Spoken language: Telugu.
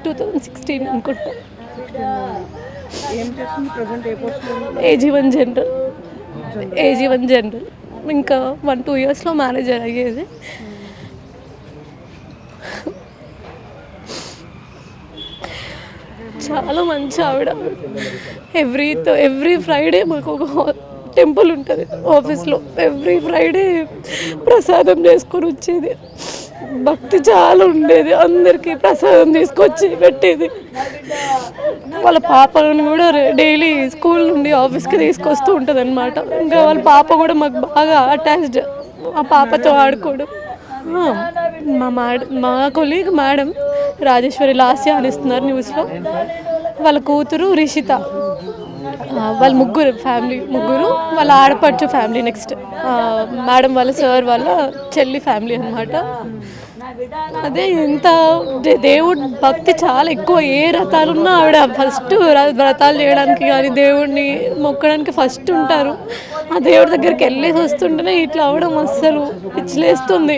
2016 అనుకుంటా. ఏం చేస్తుంది ప్రెజెంట్? ఏ పోస్ట్లో? AG1 general. ఇంకా 1-2 ఇయర్స్లో మేనేజర్ అయ్యేది. చాలా మంచి ఆవిడ. ఎవ్రీ ఫ్రైడే మాకు ఒక టెంపుల్ ఉంటుంది ఆఫీస్లో. ఎవ్రీ ఫ్రైడే ప్రసాదం చేసుకొని వచ్చేది. భక్తి చాలా ఉండేది. అందరికీ ప్రసాదం తీసుకొచ్చి పెట్టేది. వాళ్ళ పాపను కూడా డైలీ స్కూల్ నుండి ఆఫీస్కి తీసుకొస్తూ ఉంటుంది అనమాట. ఇంకా వాళ్ళ పాప కూడా మాకు బాగా అటాచ్డ్. ఆ పాపతో ఆడుకోవడం. మా కొలీగ్ మేడం రాజేశ్వరి లాస్య అని ఇస్తున్నారు న్యూస్లో. వాళ్ళ కూతురు రిషిత. వాళ్ళ ముగ్గురు వాళ్ళ ఆడపడుచు ఫ్యామిలీ. నెక్స్ట్ మేడం వాళ్ళ సార్ వాళ్ళ చెల్లి ఫ్యామిలీ అనమాట. అదే ఇంత దేవుడు భక్తి చాలా ఎక్కువ. ఏ వ్రతాలున్నా ఆవిడ ఫస్ట్ వ్రతాలు చేయడానికి కానీ దేవుడిని మొక్కడానికి ఫస్ట్ ఉంటారు. ఆ దేవుడి దగ్గరికి వెళ్ళేసి వస్తుంటేనే ఇట్లా అవడం అస్సలు పిచ్చిలేస్తుంది.